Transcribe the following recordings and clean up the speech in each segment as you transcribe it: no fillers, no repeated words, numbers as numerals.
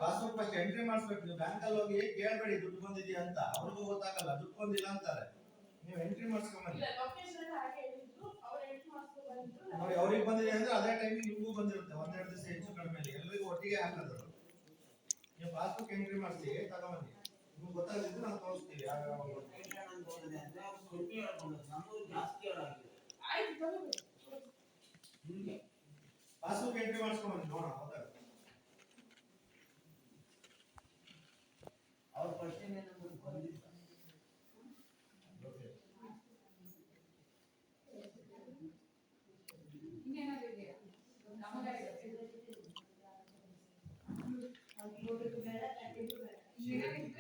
Passbook first entry ಮಾಡಿಸ್ಬೇಕು. ನೀವು bank ಅಲ್ಲಿ ಹೋಗಿ ಕೇಳಬೇಡಿ ದುಡ್ಡು ಬಂದಿದೆಯಾ ಅಂತ, ಅವ್ರಿಗೂ ಗೊತ್ತಾಗಲ್ಲ ದುಡ್ಡು ಬಂದಿಲ್ಲ ಅಂತಾರೆ. ನೀವು ಎಂಟ್ರಿ ಮಾಡಿಸ್ಕೊಂಬನ್ನಿ. ನೋಡಿ ಅವ್ರಿಗೆ ಬಂದಿದೆ ಅಂದ್ರೆ ಅದೇ ಟೈಮಿಗೆ ನಿಮಗೂ ಬಂದಿರುತ್ತೆ, ಒಂದೆರಡು ದಿವಸ ಹೆಚ್ಚು ಕಡಿಮೆ ಎಲ್ಲರಿಗೂ ಒಟ್ಟಿಗೆ ಹಾಕೋದು. ನೀವು ಪಾಸ್ಬುಕ್ ಎಂಟ್ರಿ ಮಾಡಿಸಿ ತಗೊಂಬನ್ನಿ. ನಿಮ್ಗೆ ಗೊತ್ತಾಗದಿದ್ರೆ ನಾವು ತೋರಿಸ್ತೀವಿ ಯಾವ ಪಾಸ್ಬುಕ್ ಎಂಟ್ರಿ ಮಾಡಿಸ್ಕೊಂಬನ್ನಿ ನೋಡೋಣ. ಅವ್ರ ಫಸ್ಟ್ ಬಂದಿಲ್ಲ.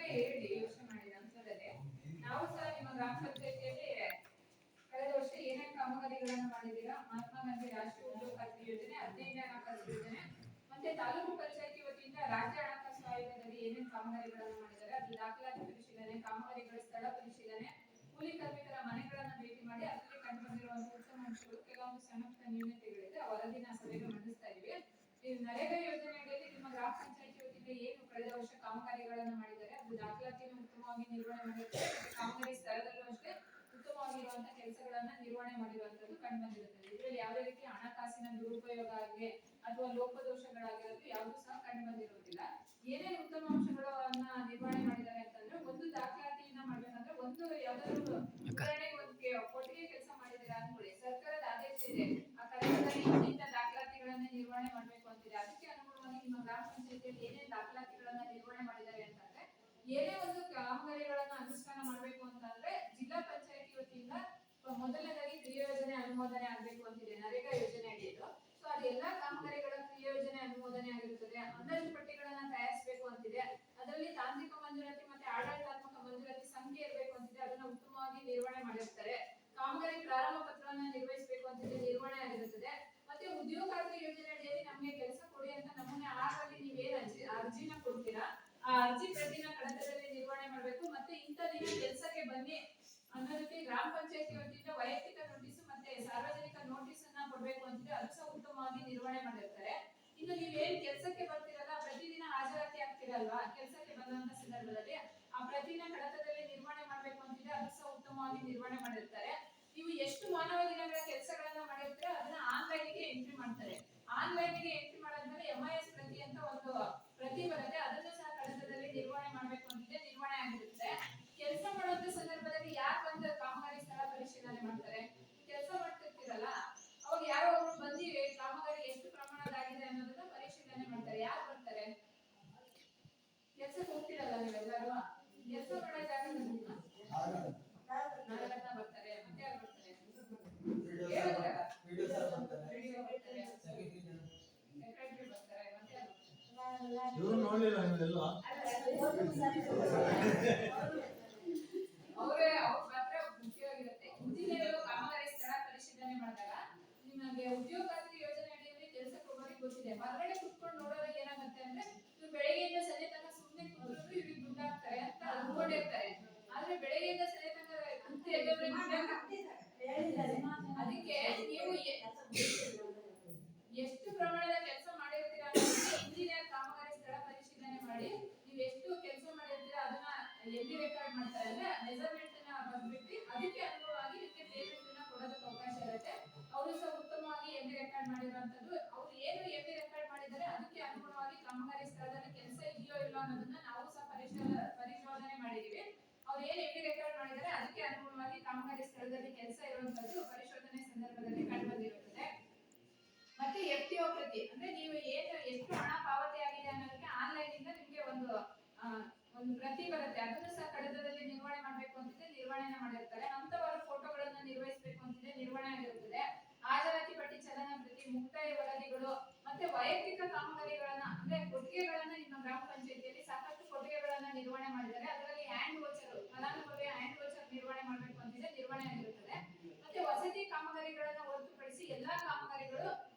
ಹೇಳಿ ಯೋಚನೆ ಮಾಡಿ ನಂತರದಲ್ಲಿ ನಾವು ಸಹ ನಿಮ್ಮ ಗ್ರಾಮ ಪಂಚಾಯತಿಯಲ್ಲಿ ಕಳೆದ ವರ್ಷ ಏನೇನು ಕಾಮಗಾರಿಗಳನ್ನು ಮಾಡಿದ್ದೀರಾ, ಮಹಾತ್ಮ ಗಾಂಧಿ ರಾಷ್ಟ್ರೀಯ ಉದ್ಯೋಗ ಖಾತ್ರಿ ಯೋಜನೆ, 15ನೇ ಹಣಕಾಸು ಯೋಜನೆ, ಮತ್ತೆ ತಾಲೂಕು ಪಂಚಾಯತಿ ವತಿಯಿಂದ ರಾಜ್ಯ ಹಣಕಾಸು ಆಯೋಗದಲ್ಲಿ ಏನೇನು ಕಾಮಗಾರಿಗಳನ್ನು ಮಾಡಿದ್ದಾರೆ, ಅದು ದಾಖಲಾತಿ ಪರಿಶೀಲನೆ, ಕಾಮಗಾರಿಗಳ ಸ್ಥಳ ಪರಿಶೀಲನೆ, ಕೂಲಿ ಕಾರ್ಮಿಕರ ಮನೆಗಳನ್ನು ಭೇಟಿ ಮಾಡಿ ಅದರಲ್ಲಿ ಕಂಡು ಬಂದಿರುವಂತಹ ಉತ್ತಮ ಅಂಶಗಳು, ಕೆಲವೊಂದು ಸಣ್ಣ ಪುಟ್ಟ ನ್ಯೂನತೆಗಳಿದೆ, ಆ ವರದಿನ ಸಭೆಗೆ ಮಂಡಿಸ್ತಾ ಇದ್ದೀವಿ. ಈ ನರೇಗಾ ಯೋಜನೆಯಲ್ಲಿ ನಿಮ್ಮ ಗ್ರಾಮ ಪಂಚಾಯತಿ ವತಿಯಿಂದ ಏನು ಕಳೆದ ವರ್ಷ ಕಾಮಗಾರಿಗಳನ್ನು ಮಾಡಿದ್ದಾರೆ, ಅದು ದಾಖಲಾತಿಯನ್ನು ಉತ್ತಮವಾಗಿ ನಿರ್ವಹಣೆ ಮಾಡಿದ್ದಾರೆ. ಕಾಮಗಾರಿ ಸ್ಥಳದಲ್ಲೂ ಅಷ್ಟೇ ಉತ್ತಮವಾಗಿರುವಂತಹ ಕೆಲಸಗಳನ್ನ ನಿರ್ವಹಣೆ ಮಾಡಿರುವಂತದ್ದು ಕಂಡು ಬಂದಿರುತ್ತದೆ. ಇದರಲ್ಲಿ ಯಾವುದೇ ರೀತಿ ಹಣಕಾಸಿನ ದುರುಪಯೋಗ ಆಗಲಿ ಅಥವಾ ಲೋಪದೋಷಗಳಾಗಿರೋದು ಯಾವುದೂ ಸಹ ಕಂಡು ಬಂದಿರುವುದಿಲ್ಲ. ಏನೇನು ಉತ್ತಮ ಅಂಶಗಳನ್ನ ನಿರ್ವಹಣೆ ಮಾಡಿದ್ದಾರೆ ಅಂತಂದ್ರೆ, ಒಂದು ದಾಖಲಾತಿಯನ್ನ ಮಾಡ್ಬೇಕಂದ್ರೆ ಒಂದು ಯಾವ್ದಾದ್ರು ಉದಾಹರಣೆಗೆ ಒಂದು ಕೊಟ್ಟಿಗೆ ಕೆಲಸ ಮಾಡಿದ್ದೀರಾ ಅನ್ಕೊಳ್ಳಿ, ಸರ್ಕಾರದ ಆದೇಶ ಇದೆ ಆ ಕನ್ನಡದಲ್ಲಿ ಇಂಥ ದಾಖಲಾತಿಗಳನ್ನ ನಿರ್ವಹಣೆ ಮಾಡ್ಬೇಕು ಅಂತಿದೆ. ಅದಕ್ಕೆ ಅನುಗುಣವಾಗಿ ನಿಮ್ಮ ಗ್ರಾಮ ಪಂಚಾಯತಿಯಲ್ಲಿ ಏನೇನು ದಾಖಲಾತಿಗಳನ್ನ ನಿರ್ವಹಣೆ ಮಾಡಿದ್ದಾರೆ ಅಂತಂದ್ರೆ, ಏನೇ ಒಂದು ಕಾಮಗಾರಿಗಳನ್ನ ಅನುಷ್ಠಾನ ಮಾಡ್ಬೇಕು ಅಂತಂದ್ರೆ ಜಿಲ್ಲಾ ಪಂಚಾಯತಿ ವತಿಯಿಂದ ಮೊದಲನೇದಾಗಿ ಕ್ರಿಯಾ ಯೋಜನೆ ಅನುಮೋದನೆ ಆಗ್ಬೇಕು ಅಂತಿದೆ, ನರೇಗಾ ಯೋಜನೆ ಅಡಿಯಲ್ಲಿ. ಸೊ ಅದೆಲ್ಲಾ ಕಾಮಗಾರಿಗಳ ಕ್ರಿಯಾ ಯೋಜನೆ ಅನುಮೋದನೆ ಆಗಿರುತ್ತದೆ. ಅಂದಾಜು ಪಟ್ಟಿಗಳನ್ನ ತಯಾರಿಸಬೇಕು ಅಂತಿದೆ, ಅದರಲ್ಲಿ ತಾಂತ್ರಿಕ ಮಂಜೂರಾತಿ ಮತ್ತೆ ಆಡಳಿತಾತ್ಮಕ ಮಂಜೂರಾತಿ ಸಂಖ್ಯೆ ಇರಬೇಕು ಅಂತಿದೆ, ಅದನ್ನ ಉತ್ತಮವಾಗಿ ನಿರ್ವಹಣೆ ಮಾಡಿರ್ತಾರೆ. ಕಾಮಗಾರಿ ಪ್ರಾರಂಭ ಪತ್ರವನ್ನ ನಿರ್ವಹಿಸಬೇಕು ಅಂತಿದೆ, ನಿರ್ವಹಣೆ ಆಗಿರುತ್ತದೆ. ಮತ್ತೆ ಉದ್ಯೋಗಾರ್ಥಿ ಯೋಜನೆ ಅಡಿಯಲ್ಲಿ ನಮಗೆ ಕೆಲಸ ಕೊಡಿ ಅಂತ ನಮೂನೆ 6ರಲ್ಲಿ ನೀವೇನು ಅರ್ಜಿನ ಕೊಡ್ತೀರಾ, ಆ ಅರ್ಜಿ ಪ್ರತಿನ ಕಡತದಲ್ಲಿ ನಿರ್ವಹಣೆ ಮಾಡಬೇಕು. ಮತ್ತೆ ಇಂಥ ದಿನ ಕೆಲಸಕ್ಕೆ ಬನ್ನಿ ಅನ್ನೋದಕ್ಕೆ ಗ್ರಾಮ ಪಂಚಾಯತಿ ವತಿಯಿಂದ ವೈಯಕ್ತಿಕ ನೋಟಿಸ್ ಮತ್ತೆ ಸಾರ್ವಜನಿಕ ನೋಟಿಸ್ ಅನ್ನ ಕೊಡಬೇಕು ಅಂತಿದೆ, ಅದು ಸಹ ಉತ್ತಮವಾಗಿ ನಿರ್ವಹಣೆ ಮಾಡಿರ್ತಾರೆ. ಇನ್ನು ನೀವೇನ್ ಕೆಲಸಕ್ಕೆ ಬರ್ತೀರಲ್ಲ, ಪ್ರತಿದಿನ ಹಾಜರಾತಿ ಆಗ್ತಿರಲ್ವಾ, ಕೆಲಸಕ್ಕೆ ಬಂದಂತ ಸಂದರ್ಭದಲ್ಲಿ ಆ ಪ್ರತಿದಿನ ಕಡತದಲ್ಲಿ ನಿರ್ವಹಣೆ ಮಾಡಬೇಕು ಅಂತಿದೆ, ಅದು ಸಹ ಉತ್ತಮವಾಗಿ ನಿರ್ವಹಣೆ ಮಾಡಿರ್ತಾರೆ. ನೀವು ಎಷ್ಟು ಮಾನವ ದಿನಗಳ ಕೆಲಸಗಳನ್ನ ಮಾಡಿರ್ತೀರ ಅದನ್ನ ಆನ್ಲೈನ್ಗೆ ಎಂಟ್ರಿ ಮಾಡ್ತಾರೆ. ಆನ್ಲೈನ್ಗೆ ಎಂಟ್ರಿ ಮಾಡಾದ್ಮೇಲೆ MIS ಪ್ರತಿ ಅಂತ ಒಂದು ಪ್ರತಿ ಬರುತ್ತೆ, ಅದನ್ನು ಸಹ ಕಡತದಲ್ಲಿ ನಿರ್ವಹಣೆ ಮಾಡಬೇಕು ಅಂತಿದೆ, ನಿರ್ವಹಣೆ ಆಗಿರುತ್ತೆ. ಕೆಲಸ ಮಾಡುವಂತ ಸಂದರ್ಭದಲ್ಲಿ ಯಾರು ಬಂದು ಕಾಮಗಾರಿ ಸ್ಥಳ ಪರಿಶೀಲನೆ ಮಾಡ್ತಾರೆ, ಕೆಲಸ ಮಾಡ್ತಿರ್ತೀರಲ್ಲ ಅವಾಗ ಯಾರೋ ಒಬ್ರು ಬಂದು ಕಾಮಗಾರಿ ಎಷ್ಟು ಪ್ರಮಾಣದಾಗಿದೆ ಅನ್ನೋದನ್ನ ಪರಿಶೀಲನೆ ಮಾಡ್ತಾರೆ. ಯಾರು ಬರ್ತಾರೆ, ಕೆಲಸಕ್ಕೆ ಹೋಗ್ತಿರಲ್ಲ ನೀವೆಲ್ಲರೂ, ಕೆಲಸ ಮಾಡೋ ಜಾಗದಲ್ಲಿ ನಾಳೆಲ್ಲ ಬರ್ತಾರೆ. ಮತ್ತೆ ಯಾರು ಬರ್ತಾರೆ, ಸೆಕ್ರೆಟರಿ ಬರ್ತಾರೆ. ಮತ್ತೆ ಇವರು ನೋಡ್ಲಿಲ್ಲ ನೀವೆಲ್ಲ ಅವರೇ ಅವ್ರ ಮಾತ್ರ ಮುಖ್ಯವಾಗಿರುತ್ತೆ. ಇಂಜಿನಿಯರ್ ಕಾಮಗಾರಿ ಸ್ಥಳ ಪರಿಶೀಲನೆ ಮಾಡಿದಾಗ ನಿಮಗೆ ಉದ್ಯೋಗಾರ್ಥಿ ಯೋಜನೆ ಅಡಿಯಲ್ಲಿ ಕೆಲಸಕ್ಕೆ ಹೋಗೋರಿಗೆ ಗೊತ್ತಿದೆ, ಹೊರಗಡೆ ಕುತ್ಕೊಂಡು ನೋಡೋರಿಗೆ ಏನಾಗುತ್ತೆ ಅಂದ್ರೆ ಇವ್ರು ಬೆಳಗ್ಗೆಯಿಂದ ಸಂಜೆ ತನಕ ಸುಮ್ಮನೆ ಕೂತ್ರು ಇವ್ರಿಗೆ ದುಡ್ಡು ಹಾಕ್ತಾರೆ ಅಂತ ಅನ್ಕೊಂಡಿರ್ತಾರೆ. ಆದ್ರೆ ಬೆಳಗ್ಗೆಯಿಂದ ಸಂಜೆ ತನಕ ಕುಂತು ಅದಕ್ಕೆ ನೀವು ಎಷ್ಟು ಪ್ರಮಾಣದ ಕೆಲಸ ಮಾಡಿರ್ತೀರಾ ಅನ್ನೋದನ್ನ ಇಂಜಿನಿಯರ್ ಕಾಮಗಾರಿ ಸ್ಥಳ ಪರಿಶೀಲನೆ ಮಾಡಿ ನೀವು ಎಷ್ಟು ಕೆಲಸ ಮಾಡಿರ್ತೀರಾ ಅದನ್ನ ಎಲ್ಲಿ ರೆಕಾರ್ಡ್ ಮಾಡ್ತಾರೆ ಅಂದ್ರೆ ಮೆಜರ್ಮೆಂಟ್ ಅನ್ನ ಬಂದ್ಬಿಟ್ಟು ಅದಕ್ಕೆ ಅನುಗುಣವಾಗಿ ಇದಕ್ಕೆ ಪೇಮೆಂಟ್ ಅನ್ನ ಕೊಡೋದಕ್ಕೆ ಅವಕಾಶ ಇರುತ್ತೆ. ಅವರು ಸಹ ಉತ್ತಮವಾಗಿ ಎಲ್ಲಿ ರೆಕಾರ್ಡ್ ಮಾಡಿರುವಂತದ್ದು, ಅವ್ರು ಏನು ಎಲ್ಲಿ ರೆಕಾರ್ಡ್ ಮಾಡಿದ್ದಾರೆ ಅದಕ್ಕೆ ಅನುಗುಣವಾಗಿ ಕಾಮಗಾರಿ ಸ್ಥಳದಲ್ಲಿ ಕೆಲಸ ಇದೆಯೋ ಇಲ್ಲ ಅನ್ನೋದನ್ನ ನಾವು ಸಹ ಪರಿಶೋಧನೆ ಮಾಡಿದೀವಿ. ಅವ್ರು ಏನು ಎಲ್ಲಿ ರೆಕಾರ್ಡ್ ಮಾಡಿದ್ದಾರೆ ಅದಕ್ಕೆ ಅನುಗುಣವಾಗಿ ಕಾಮಗಾರಿ ಸ್ಥಳದಲ್ಲಿ ಕೆಲಸ ಇರುವಂತದ್ದು ಪರಿಶೋಧನೆ ಸಂದರ್ಭದಲ್ಲಿ ಕಂಡು ಬಂದಿರುತ್ತದೆ. ಮತ್ತೆ FTO ಪ್ರತಿ ಅಂದ್ರೆ ನೀವು ಏನು ಎಷ್ಟು ಹಣ ಪಾವತಿ ಆಗಿದೆ ಅನ್ನೋದಕ್ಕೆ ಆನ್ಲೈನ್ ಇಂದ ನಿಮಗೆ ಒಂದು ಪ್ರತಿ ಬರುತ್ತೆ, ಅದನ್ನು ಸಹ ಕಡತದಲ್ಲಿ ನಿರ್ವಹಣೆ ಮಾಡಬೇಕು ಅಂತಿದೆ, ನಿರ್ವಹಣೆ ಮಾಡಿರ್ತಾರೆ. ಹಂತವಾರು ಫೋಟೋಗಳನ್ನ ನಿರ್ವಹಿಸಬೇಕು ಅಂತಿದೆ, ನಿರ್ವಹಣೆ ಆಗಿರುತ್ತದೆ. ಹಾಜರಾತಿ ಪಟ್ಟಿ, ಚಲನ ಪ್ರತಿ, ಮುಕ್ತಾಯ ವರದಿಗಳು ಮತ್ತೆ ವೈಯಕ್ತಿಕ ಕಾಮಗಾರಿಗಳನ್ನ ಅಂದ್ರೆ ಕೊಟ್ಟಿಗೆಗಳನ್ನ ನಿಮ್ಮ ಗ್ರಾಮ ಪಂಚಾಯತಿಯಲ್ಲಿ ಸಾಕಷ್ಟು ಕೊಟ್ಟಿಗೆಗಳನ್ನ ನಿರ್ವಹಣೆ ಮಾಡಿದ್ದಾರೆ. ಅದರಲ್ಲಿ ಹ್ಯಾಂಡ್ ವೋಚರ್, ಫಲಾನುಭವಿಯ ಹ್ಯಾಂಡ್ ವೋಚರ್ ನಿರ್ವಹಣೆ ಮಾಡಬೇಕು ಅಂತಿದೆ, ನಿರ್ವಹಣೆ ಆಗಿರುತ್ತದೆ. ಮತ್ತೆ ವಸತಿ ಕಾಮಗಾರಿಗಳನ್ನ ಹೊರತುಪಡಿಸಿ ಎಲ್ಲಾ ಕಾಮಗಾರಿಗಳು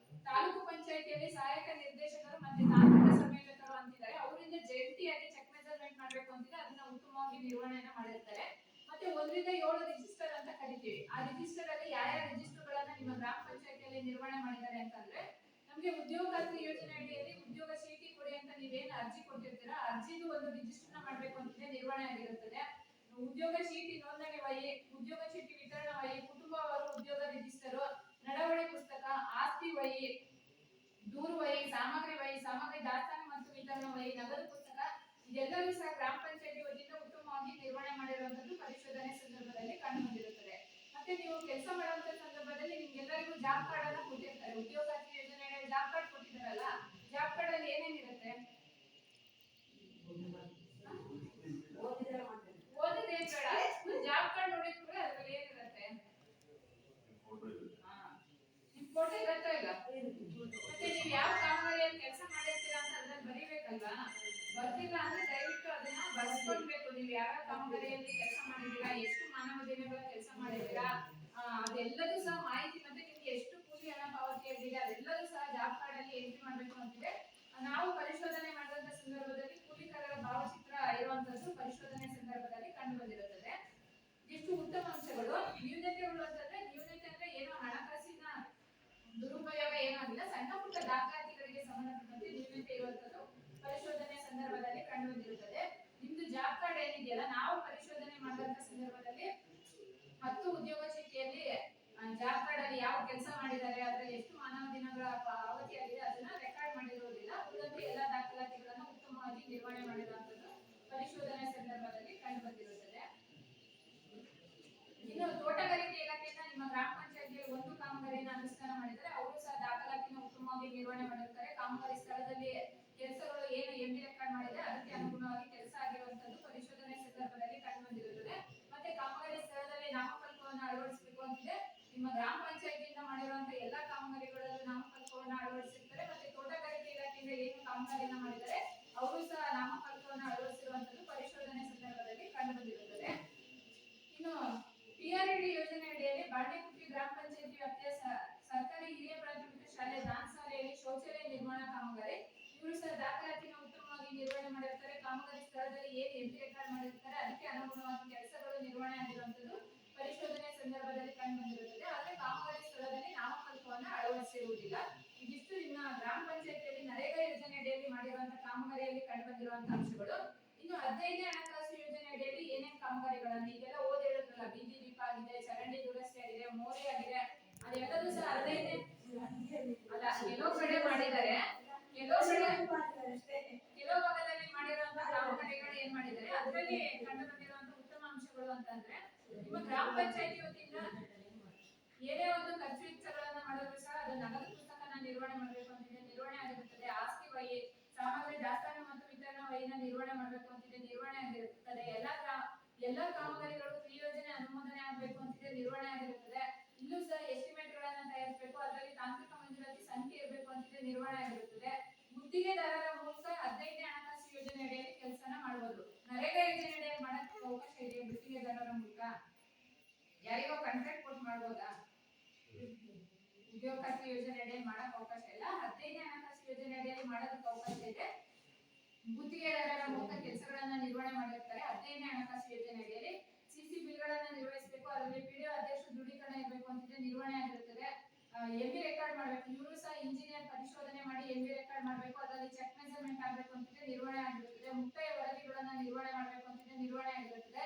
ತಾಲೂಕು ಪಂಚಾಯತಿಯಲ್ಲಿ ಸಹಾಯಕ ನಿರ್ದೇಶಕರು ಮತ್ತೆ ತಾಂತ್ರಿಕ ಸಂಯೋಜಕರು ಅಂತಿದ್ದಾರೆ, ಅವರಿಂದ ಜಂಟಿಯಾಗಿ ಚೆಕ್ ಮೆಜರ್ಮೆಂಟ್ ಮಾಡಬೇಕು ಅಂತಿದೆ, ಅದನ್ನ ಉತ್ತಮವಾಗಿ ನಿರ್ವಹಣೆಯನ್ನ ಮಾಡಿರ್ತಾರೆ. ಮತ್ತೆ 1 ರಿಂದ 7 ರಿಜಿಸ್ಟರ್ ಅಂತ ಕರಿತೀವಿ. ಆ ರಿಜಿಸ್ಟರ್ ಅಲ್ಲಿ ಯಾವ ರಿಜಿಸ್ಟರ್ಗಳನ್ನ ನಿಮ್ಮ ಗ್ರಾಮ ಪಂಚಾಯತಿಯಲ್ಲಿ ನಿರ್ವಹಣೆ ಮಾಡಿದ್ದಾರೆ ಅಂತಂದ್ರೆ, ನಮಗೆ ನಿಮಗೆ ಉದ್ಯೋಗ ಖಾತ್ರಿ ಯೋಜನೆ ಅಡಿಯಲ್ಲಿ ಉದ್ಯೋಗ ಚೀಟಿ ಕೊಡಿ ಅಂತ ನೀವೇನು ಅರ್ಜಿ ಕೊಟ್ಟಿರ್ತೀರಾ, ಅರ್ಜಿದು ಒಂದು ರಿಜಿಸ್ಟರ್ ಮಾಡಬೇಕು ಅಂತಿದೆ, ನಿರ್ವಹಣೆ ಆಗಿರುತ್ತದೆ. ಉದ್ಯೋಗ ಚೀಟಿ ನೋಂದಣಿ ವಹಿ, ಉದ್ಯೋಗ ಚೀಟಿ ವಿತರಣಾ ವಹಿ, ಕುಟುಂಬವಾರು ಉದ್ಯೋಗ ರಿಜಿಸ್ಟರ್, ನಡವಳಿ ಪುಸ್ತಕ, ಆಸ್ತಿ ವಹಿ, ದೂರು ವಹಿ, ಸಾಮಗ್ರಿ ವಹಿ, ಸಾಮಗ್ರಿ ದಾಸ್ತಾನು ಮತ್ತು ವಿತರಣಾ ವಹಿ, ನಗದು ಪುಸ್ತಕ, ಇದೆಲ್ಲವೂ ಸಹ ಗ್ರಾಮ ಪಂಚಾಯತಿ ವತಿಯಿಂದ ಉತ್ತಮವಾಗಿ ನಿರ್ವಹಣೆ ಮಾಡಿರುವಂತದ್ದು ಪರಿಶೋಧನೆ ಸಂದರ್ಭದಲ್ಲಿ ಕಂಡು ಬಂದಿರುತ್ತದೆ. ಮತ್ತೆ ನೀವು ಕೆಲಸ ಮಾಡುವಂತ ಸಂದರ್ಭದಲ್ಲಿ ನಿಮ್ಗೆಲ್ಲರಿಗೂ ಜಾಬ್ ಕಾರ್ಡ್ ಅನ್ನ ಕೊಟ್ಟಿರ್ತಾರೆ. ಉದ್ಯೋಗ ಖಾತ್ರಿ ಯೋಜನೆ ಜಾಬ್ ಕಾರ್ಡ್ ಕೊಟ್ಟಿದ್ದಾರಲ್ಲ, ಜಾಬ್ ಕಾರ್ಡ್ ಅಲ್ಲಿ ಏನೇನಿರುತ್ತೆ? ಓದಿದ್ರೆ ಬೇಡ, ಜಾಬ್ ಕಾರ್ಡ್ ನೋಡಿದ ಕೂಡ ಅದ್ರಲ್ಲಿ ಏನಿರುತ್ತೆ? ನಿಮ್ ಫೋಟೋ ಇರುತ್ತಾ ಇಲ್ಲ? ಮತ್ತೆ ನೀವು ಯಾವ ಕಾಮಗಾರಿಯಲ್ಲಿ ಕೆಲಸ ಮಾಡಿರ್ತೀರಾ ಅಂತ ಅದ್ರಲ್ಲಿ ಬರೀಬೇಕಲ್ವಾ? ಬರ್ತಿಲ್ಲ ಅಂದ್ರೆ ದಯವಿಟ್ಟು ಅದನ್ನ ಬರ್ಸ್ಕೊಳ್ಬೇಕು. ನೀವು ಯಾವ ಕಾಮಗಾರಿಯಲ್ಲಿ ಕೆಲಸ ಮಾಡಿದ್ದೀರಾ, ಎಷ್ಟು ಮಾನವ ದಿನಗಳ ಕೆಲಸ ಮಾಡಿದ್ದೀರಾ, ಅದೆಲ್ಲದೂ ಸಹ ಮಾಹಿತಿ, ಮತ್ತೆ ನಿಮ್ಗೆ ಎಷ್ಟು ಕೂಲಿ ಹಣ ಪಾವತಿ ಆಗಿದೆ ಅದೆಲ್ಲದೂ ಸಹ ಜಾಬ್ ಕಾರ್ಡ್ ಅಲ್ಲಿ ಎಂಟ್ರಿ ಮಾಡಬೇಕು ಅಂತಿದೆ. ನಾವು ಪರಿಶೋಧನೆ ಮಾಡಿದಂತ ಸಂದರ್ಭದಲ್ಲಿ ಕೂಲಿಕಾರರ ಭಾವಚಿತ್ರ ಇರುವಂತದ್ದು ಪರಿಶೋಧನೆ ಸಂದರ್ಭದಲ್ಲಿ ಕಂಡು ಬಂದಿರುತ್ತದೆ. ಇಷ್ಟು ಉತ್ತಮ ಅಂಶಗಳು. ನ್ಯೂನತೆಗಳು ಅಂತಂದ್ರೆ, ನ್ಯೂನತೆ ಅಂದ್ರೆ ಏನೋ ಹಣಕಾಸಿನ ದುರುಪಯೋಗ ಏನಾಗಿಲ್ಲ, ಸಣ್ಣ ಪುಟ್ಟ ದಾಖಲಾತಿಗಳಿಗೆ ಸಂಬಂಧಪಟ್ಟಂತೆ ನ್ಯೂನತೆ ಇರುವಂತದ್ದು ಪರಿಶೋಧನೆ ಸಂದರ್ಭದಲ್ಲಿ ಕಂಡು ಬಂದಿರುತ್ತದೆ. ನಿಮ್ದು ಜಾಬ್ ಕಾರ್ಡ್ ಏನಿದೆಯಲ್ಲ, ನಾವು ಪರಿಶೋಧನೆ ಮಾಡಿದಂತ ಸಂದರ್ಭದಲ್ಲಿ 10 ಉದ್ಯೋಗ ಚೀಟಿಯಲ್ಲಿ ಜಾಬ್ ಕಾರ್ಡ್ ಅಲ್ಲಿ ಯಾವ ಕೆಲಸ ಮಾಡಿದ್ದಾರೆ, ಅದರಲ್ಲಿ ಎಷ್ಟು ಮಾನವ ದಿನಗಳ ಪಾವತಿ ಆಗಿದೆ ಅದನ್ನ ರೆಕಾರ್ಡ್ ಮಾಡಿರುವುದಿಲ್ಲ. ಉಳಿದಂತೆ ಎಲ್ಲಾ ದಾಖಲಾತಿಗಳನ್ನು ಉತ್ತಮವಾಗಿ ನಿರ್ವಹಣೆ ಮಾಡಿರುವಂತದ್ದು ಪರಿಶೋಧನೆ ಸಂದರ್ಭದಲ್ಲಿ ಕಂಡು ಬಂದಿರುತ್ತದೆ. ಇನ್ನು ತೋಟಗಾರಿಕೆ ಇಲಾಖೆಯಿಂದ ನಿಮ್ಮ ಗ್ರಾಮ ಪಂಚಾಯತಿಯಲ್ಲಿ ಒಂದು ಕಾಮಗಾರಿಯನ್ನು ಅನುಷ್ಠಾನ ಮಾಡಿದರೆ ಅವರು ಸಹ ದಾಖಲಾತಿನ ಉತ್ತಮವಾಗಿ ನಿರ್ವಹಣೆ ಮಾಡಿರ್ತಾರೆ. ಕಾಮಗಾರಿ ಸ್ಥಳದಲ್ಲಿ ಕೆಲಸಗಳು ಏನು ಎಂಬಿ ರೆಕಾರ್ಡ್ ಮಾಡಿದೆ ಅದಕ್ಕೆ ಅನುಗುಣವಾಗಿ ಕೆಲಸ ಆಗಿರುವಂತದ್ದು ಪರಿಶೋಧನೆ ಸಂದರ್ಭದಲ್ಲಿ ಕಂಡು ಬಂದಿರುತ್ತದೆ. ಮತ್ತೆ ಕಾಮಗಾರಿ ಸ್ಥಳದಲ್ಲಿ ನಾಮಫಲಕವನ್ನು ಅಳವಡಿಸಬೇಕು ಅಂತಿದೆ. ನಿಮ್ಮ ಗ್ರಾಮ ಪಂಚಾಯತಿಯಿಂದ ಮಾಡಿರುವಂತಹ ಎಲ್ಲಾ ಕಾಮಗಾರಿಗಳಲ್ಲೂ ನಾಮಫಲಕವನ್ನು ಅಳವಡಿಸಿರ್ತಾರೆ. ಮತ್ತೆ ತೋಟಗಾರಿಕೆ ಇಲಾಖೆಯಿಂದ ಏನು ಕಾಮಗಾರಿಯನ್ನು ಮಾಡಿದರೆ ಅವರು ಸಹ ನಾಮಫಲಕವನ್ನು ಅಳವಡಿಸಿರುವಂತದ್ದು ಪರಿಶೋಧನೆ ಸಂದರ್ಭದಲ್ಲಿ ಕಂಡು ಬಂದಿರುತ್ತದೆ. ಇನ್ನು ಪಿಆರ್ಇಡಿ ಯೋಜನೆ ಅಡಿಯಲ್ಲಿ ಬಾಣೆಗುಪ್ಪಿ ಗ್ರಾಮ ಪಂಚಾಯತಿ ವ್ಯಾಪ್ತಿಯ ಸರ್ಕಾರಿ ಹಿರಿಯ ಪ್ರಾಥಮಿಕ ಶಾಲೆ ದಾನಸಾಲೆಯಲ್ಲಿ ಶೌಚಾಲಯ ನಿರ್ಮಾಣ ಕಾಮಗಾರಿ, ಇವರು ಸಹ ದಾಖಲಾತಿನ ಉತ್ತಮವಾಗಿ ನಿರ್ವಹಣೆ ಮಾಡಿರ್ತಾರೆ. ಕಾಮಗಾರಿ ಸ್ಥಳದಲ್ಲಿ ಏನು ಎಂಪಿ ರೆಕಾರ್ಡ್ ಮಾಡಿರ್ತಾರೆ ಅದಕ್ಕೆ ಅನುಗುಣವಾಗಿ ಕೆಲಸಗಳು ನಿರ್ವಹಣೆ ಆಗಿರುವಂತದ್ದು ಪರಿಶೋಧನೆ ಸಂದರ್ಭದಲ್ಲಿ ಕಂಡು ಬಂದಿರುತ್ತದೆ. ಆದರೆ ಕಾಮಗಾರಿ ಸ್ಥಳದಲ್ಲಿ ನಾಮಫಲಕವನ್ನು ಅಳವಡಿಸಿರುವುದಿಲ್ಲ. ಇದಿಷ್ಟು ನಿಮ್ಮ ಗ್ರಾಮ ಪಂಚಾಯತಿಯಲ್ಲಿ ನರೇಗಾ ಯೋಜನೆ ಅಡಿಯಲ್ಲಿ ಮಾಡಿರುವಂತಹ ಕಾಮಗಾರಿಯಲ್ಲಿ ಕಂಡು ಬಂದಿರುವಂತಹ ಅಂಶಗಳು. ಇನ್ನು 15ನೇ ಹಣಕಾಸು ಯೋಜನೆ ಅಡಿಯಲ್ಲಿ ಏನೇನು ಕಾಮಗಾರಿಗಳನ್ನು ಈಗೆಲ್ಲ ಓದಿರೋದ್ರಲ್ಲ, ಬೀದಿ ದೀಪ ಆಗಿದೆ, ಚರಂಡಿ ದುರಸ್ತಿ ಆಗಿದೆ, ಮೋರಿ ಆಗಿದೆ, ಅದೆಲ್ಲದೂ ಸಹ 15ನೇ ಅಲ್ಲ, ಕೆಲವು ಕಡೆ ಮಾಡಿದ್ದಾರೆ, ಕೆಲವು ಭಾಗದಲ್ಲಿ ಮಾಡಿರುವಂತಹ ಕಾಮಗಾರಿಗಳು ಏನ್ ಮಾಡಿದ್ದಾರೆ ಅದರಲ್ಲಿ ಕಂಡು ಬಂದಿರುವಂತಹ ಉತ್ತಮ ಅಂಶಗಳು ಅಂತಂದ್ರೆ, ನಿಮ್ಮ ಗ್ರಾಮ ಪಂಚಾಯತಿ ವತಿಯಿಂದ ಏನೇ ಒಂದು ಖರ್ಚು ವೆಚ್ಚಗಳನ್ನ ಮಾಡಿದ್ರು ಸಹ ಅದು ನಗದು ಪುಸ್ತಕನ ನಿರ್ವಹಣೆ ಮಾಡಬೇಕು ಅಂತಿದೆ, ನಿರ್ವಹಣೆ ಆಗಿರುತ್ತದೆ. ಆಸ್ತಿ ವಹಿ, ಸಾಮಗ್ರಿ ದಾಸ್ತಾನು ಮತ್ತು ವಿತರಣಾ ವಹಿನ ನಿರ್ವಹಣೆ ಮಾಡಬೇಕು ಅಂತಿದೆ, ನಿರ್ವಹಣೆ ಆಗಿರುತ್ತದೆ. ಎಲ್ಲಾ ಕಾಮಗಾರಿಗಳು ಕ್ರಿಯೋಜನೆ ಅನುಮೋದನೆ ಆಗಬೇಕು ಅಂತಿದೆ, ನಿರ್ವಹಣೆ ಆಗಿರುತ್ತದೆ. ಇಲ್ಲೂ ಸಹ ಎಸ್ಟಿಮೇಟ್ ಗಳನ್ನ ತಯಾರಿಸಬೇಕು, ಅದರಲ್ಲಿ ತಾಂತ್ರಿಕ ಮಂಜೂರಾತಿ ಸಂಖ್ಯೆ ಇರಬೇಕು ಅಂತಿದೆ, ನಿರ್ವಹಣೆ ಆಗಿರುತ್ತದೆ. ಗುತ್ತಿಗೆದಾರರ ಮೂಲಕ 15ನೇ ಹಣಕಾಸು ಯೋಜನೆ ಅಡಿಯಲ್ಲಿ ಕೆಲಸನ ಮಾಡಬಹುದು. ನರೇಗಾ ಯೋಜನೆ ಅಡಿಯಲ್ಲಿ ಮಾಡಕ್ಕೆ ಅವಕಾಶ ಇದೆ ಗುತ್ತಿಗೆದಾರರ ಮೂಲಕ? ಯಾರಿಗೋ ಕಾಂಟ್ರಾಕ್ಟ್ ಕೊಟ್ಟು ಮಾಡಬಹುದಾ? ಉದ್ಯೋಗ ಖಾತ್ರಿ ಯೋಜನೆ ಅಡಿಯಲ್ಲಿ ಮಾಡಕ್ಕೆ ಅವಕಾಶ ಇಲ್ಲ. 15ನೇ ಹಣಕಾಸು ಯೋಜನೆ ಅಡಿಯಲ್ಲಿ ಮಾಡೋದಕ್ಕೆ ಅವಕಾಶ ಇದೆ. ಗುತ್ತಿಗೆದಾರರ ಮೂಲಕ ಕೆಲಸಗಳನ್ನ ನಿರ್ವಹಣೆ ಮಾಡಿರ್ತಾರೆ. 15ನೇ ಹಣಕಾಸು ಯೋಜನೆ ಅಡಿಯಲ್ಲಿ ಸಿಸಿ ಬಿಲ್ಗಳನ್ನ ನಿರ್ವಹಿಸಬೇಕು, ಅದರಲ್ಲಿ ಪಿಡಿಒ ಅಧ್ಯಕ್ಷ ದೃಢೀಕರಣ ಇರಬೇಕು ಅಂತಿದೆ, ನಿರ್ವಹಣೆ ಆಗಿರುತ್ತದೆ. ಎಂಬಿ ರೆಕಾರ್ಡ್ ಮಾಡಬೇಕು, ಇವರು ಸಹ ಇಂಜಿನಿಯರ್ ಪರಿಶೋಧನೆ ಮಾಡಿ ಎಂಬಿ ರೆಕಾರ್ಡ್ ಮಾಡಬೇಕು, ಅದರಲ್ಲಿ ಚೆಕ್ ಮೆಜರ್ಮೆಂಟ್ ಆಗಬೇಕು ಅಂತಿದೆ, ನಿರ್ವಹಣೆ ಆಗಿರುತ್ತದೆ. ಮುಕ್ತಾಯ ವರದಿಗಳನ್ನ ನಿರ್ವಹಣೆ ಮಾಡಬೇಕು ಅಂತಿದೆ, ನಿರ್ವಹಣೆ ಆಗಿರುತ್ತದೆ.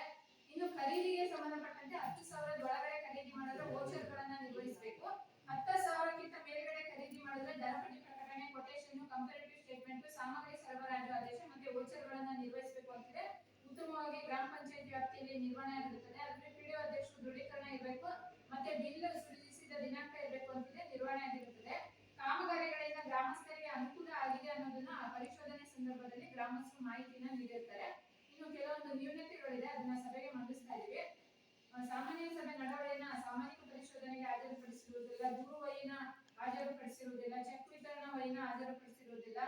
ಇನ್ನು ಖರೀದಿಗೆ ಸಂಬಂಧಪಟ್ಟಂತೆ 10,000 ಒಳಗಡೆ ಖರೀದಿ ಮಾಡಿದ್ರೆ ವೋಚರ್ ಗಳನ್ನ ನಿರ್ವಹಿಸಬೇಕು. 10,000ಕ್ಕಿಂತ ಮೇಲ್ಗಡೆ ಖರೀದಿ ಮಾಡಿದ್ರೆ ದರಪಟ್ಟಿ ಪ್ರಕಟಣೆ, ಕೊಟೇಶನ್, ಕಂಪೇರಿಟಿವ್ ಸ್ಟೇಟ್ಮೆಂಟ್, ಸಾಮಗ್ರಿ ಸರಬರಾಜು ಆದೇಶ ಮತ್ತೆ ವೋಚರ್ ಗಳನ್ನ ನಿರ್ವಹಿಸಬೇಕು ಅಂತಿದೆ. ಉತ್ತಮವಾಗಿ ಗ್ರಾಮ ಪಂಚಾಯತಿ ವ್ಯಾಪ್ತಿಯಲ್ಲಿ ನಿರ್ವಹಣೆ ಆಗಿರುತ್ತದೆ. ಅದರಲ್ಲಿ ಪಿಡಿಒ ಅಧ್ಯಕ್ಷರು ದೃಢೀಕರಣ ಇರಬೇಕು, ಮತ್ತೆ ಬಿಲ್ ಸೃಜಿಸಿದ ದಿನಾಂಕ ಇರಬೇಕು ಅಂತಿದೆ, ನಿರ್ವಹಣೆ ಆಗಿರುತ್ತದೆ. ಕಾಮಗಾರಿಗಳಿಂದ ಗ್ರಾಮಸ್ಥರಿಗೆ ಅನುಕೂಲ ಆಗಿದೆ ಅನ್ನೋದನ್ನ ಪರಿಶೋಧನೆ ಸಂದರ್ಭದಲ್ಲಿ ಗ್ರಾಮಸ್ಥರು ಮಾಹಿತಿನ ನೀಡಿರ್ತಾರೆ. ಇನ್ನು ಕೆಲವೊಂದು ನ್ಯೂನತೆಗಳಿದೆ, ಅದನ್ನ ಸಭೆಗೆ ಮಂಡಿಸ್ತಾ ಇದೀವಿ. ಸಾಮಾನ್ಯ ಸಭೆ ನಡವಳಿನ ಸಾಮಾಜಿಕ ಪರಿಶೋಧನೆಗೆ ಹಾಜರುಪಡಿಸಿರುವುದಿಲ್ಲ, ದೂರು ವಹಿನ ಹಾಜರುಪಡಿಸಿರುವುದಿಲ್ಲ, ಚೆಕ್ ವಿತರಣಾ ವಹಿನ ಹಾಜರುಪಡಿಸಿರುವುದಿಲ್ಲ,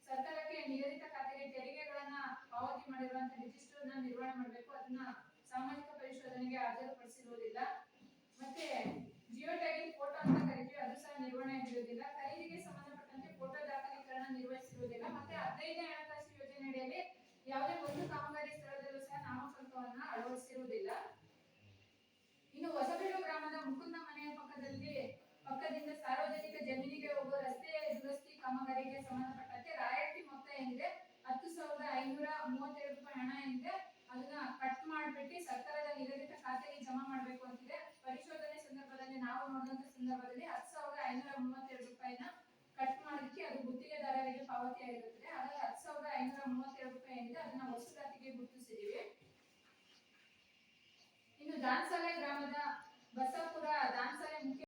ಸರ್ಕಾರಕ್ಕೆ ನಿಗದಿತ ಖಾತೆಗೆ ತೆರಿಗೆಗಳನ್ನ ಪಾವತಿ ಮಾಡಿರುವಂತಹ ರಿಜಿಸ್ಟರ್ ನ ನಿರ್ವಹಣೆ ಮಾಡಬೇಕು, ಅದನ್ನ ಸಾಮಾಜಿಕ ಪರಿಶೋಧನೆಗೆ ಹಾಜರುಪಡಿಸಿರುವುದಿಲ್ಲ. ಮತ್ತೆ ಜಿಯೋ ಟ್ಯಾಗಿಂಗ್ ಫೋಟೋ ಅಂತ ಕರಿತೀವಿ, ಅದು ಸಹ ನಿರ್ವಹಣೆ ಆಗಿರುವುದಿಲ್ಲ. ಖರೀದಿಗೆ ಸಂಬಂಧಪಟ್ಟಂತೆ ಫೋಟೋ ದಾಖಲೀಕರಣ ನಿರ್ವಹಿಸಿರುವುದಿಲ್ಲ. ಮತ್ತೆ 15ನೇ ಹಣಕಾಸು ಯೋಜನೆ ಅಡಿಯಲ್ಲಿ ಯಾವುದೇ ಒಂದು ಕಾಮಗಾರಿ ಸ್ಥಳದಲ್ಲೂ ಸಹ ನಾಮಫಲಕವನ್ನ ಅಳವಡಿಸಿರುವುದಿಲ್ಲ. ಇನ್ನು ಹೊಸಬೀಡು ಗ್ರಾಮದ ಮುಕುಂದ ಮನೆಯ ಪಕ್ಕದಿಂದ ಸಾರ್ವಜನಿಕ ಜಮೀನಿಗೆ ಹೋಗುವ ರಸ್ತೆಯ ದುರಸ್ತಿ ಪಾವತಿಯಾಗಿರುತ್ತದೆ. ಹಾಗಾಗಿ 10,532 ರೂಪಾಯಿ ಏನಿದೆ ಅದನ್ನ ವಸೂಲಾತಿಗೆ ಗುರುತಿಸಿದ್ದೀವಿ. ಇನ್ನು ದಾನಸಾಲೆ ಗ್ರಾಮದ ಬಸಪುರ